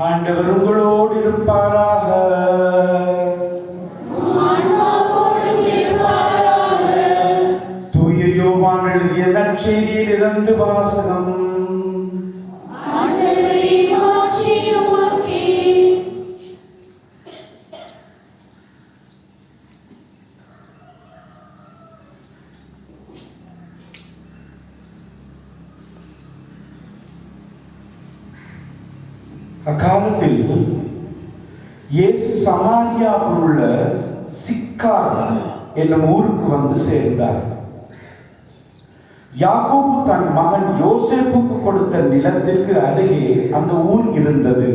ஆண்டவர் உங்களோடு இருப்பாராக. தூய யோவான் எழுதிய நற்செய்தியில் இருந்து வாசகம். அக்காலத்தில் இயேசு சமாரியாவில் உள்ள சிக்கார் என்னும் ஊருக்கு வந்து சேர்ந்தார். யாக்கோபு தன் மகன் யோசேப்புக்கு கொடுத்த நிலத்திற்கு அருகே அந்த ஊர் இருந்தது.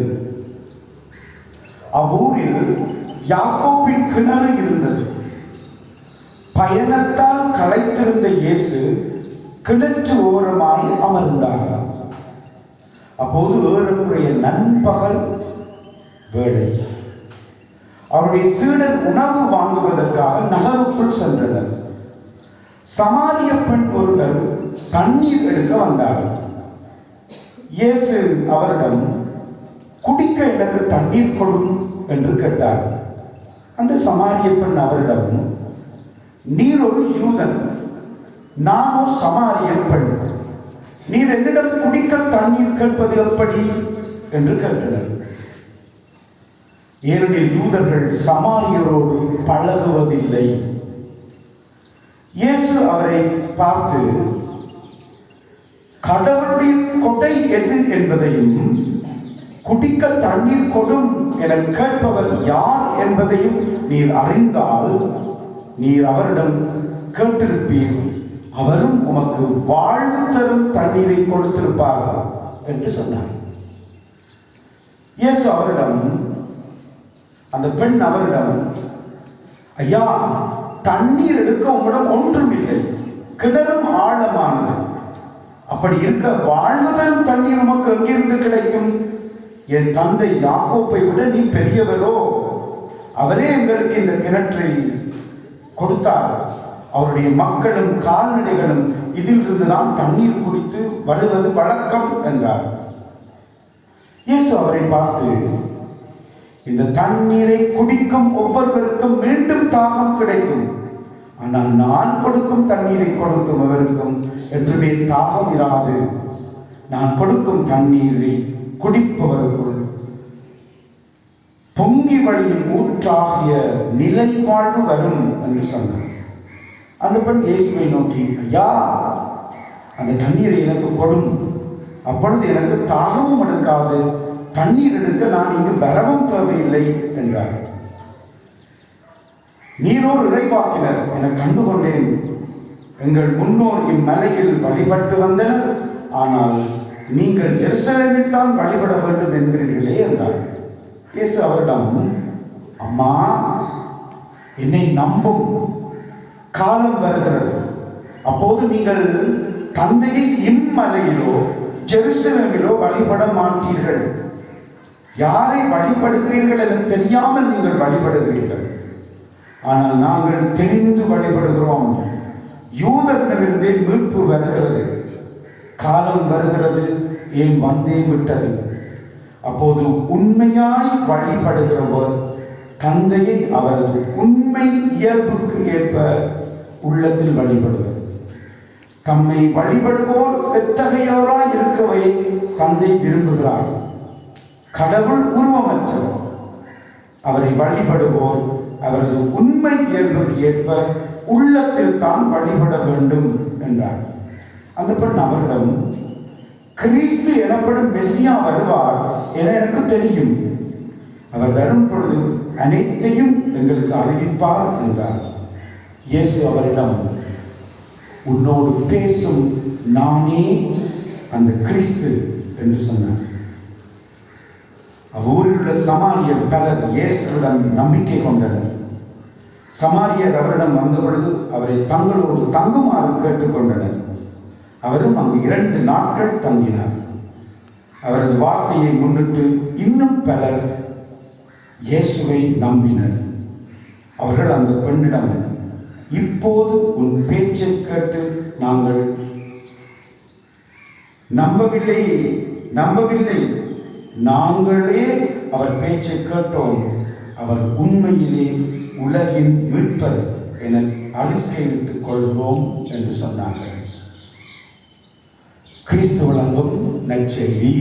அவ்வூரில் யாக்கோபின் கிணறு இருந்தது. பயணத்தால் களைத்திருந்த இயேசு கிணற்று ஓரமாய் அமர்ந்தார். அப்போது ஏறக்குறைய நண்பகல் வேளை. அவருடைய சீடர் உணவு வாங்குவதற்காக நகருக்குள் சென்றனர். சமாரிய பெண் ஒருவர் தண்ணீர் எடுக்க வந்தார். இயேசு அவரிடம், குடிக்க எனக்கு தண்ணீர் கொடும் என்று கேட்டார். அந்த சமாரிய பெண் அவரிடம், நீர் ஒரு யூதன், நானோ சமாரியன் பெண், நீர் என்னிடம் குடிக்க தண்ணீர் கேட்பது எப்படி என்று கேட்டனர். ஏனெனில் யூதர்கள் சமாரியரோடு பழகுவதில்லை. இயேசு அவரை பார்த்து, கடவுளுடைய கொடை எது என்பதையும் குடிக்க தண்ணீர் கொடும் என கேட்பவர் யார் என்பதையும் நீர் அறிந்தால் நீர் அவரிடம் கேட்டிருப்பீர், அவரும் உமக்கு வாழ்வு தரும் தண்ணீரை கொடுத்திருப்பார் என்று சொன்னார். இயேசு அவரிடம், அந்த பெண் அவரிடம், ஐயா, தண்ணீர் எடுக்க உங்களிடம் ஒன்றும் இல்லை, கிணறும் ஆழமானது, அப்படி இருக்க வாழ்வு தரும் தண்ணீர் உமக்கு எங்கிருந்து கிடைக்கும்? என் தந்தை யாக்கோப்பை விட நீ பெரியவரோ? அவரே எங்களுக்கு இந்த கிணற்றை கொடுத்தார். அவருடைய மக்களும் கால்நடைகளும் இதில் இருந்துதான் தண்ணீர் குடித்து வருவது வழக்கம் என்றார். இயேசு அவரை பார்த்து, இந்த தண்ணீரை குடிக்கும் ஒவ்வொருவருக்கும் மீண்டும் தாகம் கிடைக்கும், ஆனால் நான் கொடுக்கும் தண்ணீரை கொடுக்கும் எவருக்கும் என்றுமே தாகம் இராது. நான் கொடுக்கும் தண்ணீரை குடிப்பவர்கள் பொங்கி வழியும் ஊற்றாகிய நிலை வாழ்வு வரும் என்று சொன்னார். அந்த பெண் இயேசுவை நோக்கி, ஐயா, அந்த தண்ணீரை எனக்கு கொடும், அப்பொழுது எனக்கு தாகமும் எடுக்காது, தண்ணீர் எடுக்க நான் இங்கு வரவும் தேவையில்லை என்றார். நீரோர் இறைவாக்கினர் என கண்டுகொண்டேன். எங்கள் முன்னோர் இம்மலையில் வழிபட்டு வந்தனர், ஆனால் நீங்கள் ஜெருசலேமில் தான் வழிபட வேண்டும் என்கிறீர்களே என்றார். இயேசு அவரிடம், அம்மா, என்னை நம்பும், காலம் வருகிறது, அப்போது நீங்கள் தந்தையை இம்மலையிலோ ஜெருசலேமிலோ வழிபட மாட்டீர்கள். யாரை வழிபடுகிறீர்கள் என தெரியாமல் நீங்கள் வழிபடுகிறீர்கள். ஆனால் நாங்கள் தெரிந்து வழிபடுகிறோம். யூதர்களிடமிருந்தே மீட்பு வருகிறது, காலம் வருகிறது, ஏன் வந்தே விட்டது. அப்போது உண்மையாய் வழிபடுகிறவர் தந்தையை அவரது உண்மை இயல்புக்கு ஏற்ப உள்ளத்தில் வழிபடுவர். தம்மை வழிபடுவோர் எத்தகையோராய் இருக்கவே தந்தை விரும்புகிறார். கடவுள் உருவமற்றவர். அவரை வழிபடுவோர் அவரது உண்மை இயல்புக்கு ஏற்ப உள்ளத்தில் தான் வழிபட வேண்டும் என்றார். அந்த பெண் அவரிடம், கிறிஸ்து எனப்படும் மெசியா வருவார் என எனக்கு தெரியும். அவர் வரும் பொழுது அனைத்தையும் எங்களுக்கு அறிவிப்பார் என்றார். இயேசு அவரிடம், உன்னோடு பேசும் நானே அந்த கிறிஸ்து என்று சொன்னார். அவ்வூரில் உள்ள சமாரியர் பலர் இயேசுடன் நம்பிக்கை கொண்டனர். சமாரியர் அவரிடம் வந்த பொழுது அவரை தங்களோடு தங்குமாறு கேட்டுக்கொண்டனர். அவரும் அங்கு 2 நாட்கள் தங்கினார். அவரது வார்த்தையை முன்னிட்டு இன்னும் பலர் இயேசுவை நம்பினர். அவர்கள் அந்த பெண்ணிடம், இப்போது உன் பேச்சை கேட்டு நாங்கள் நம்பவில்லை, நாங்களே அவர் பேச்சை கேட்டோம், அவர் உண்மையிலே உலகின் மீட்பர் என அறிக்கையிட்டுக் கொள்கிறோம் என்று சொன்னார்கள். கிறிஸ்து வழங்கும் நற்செய்தி.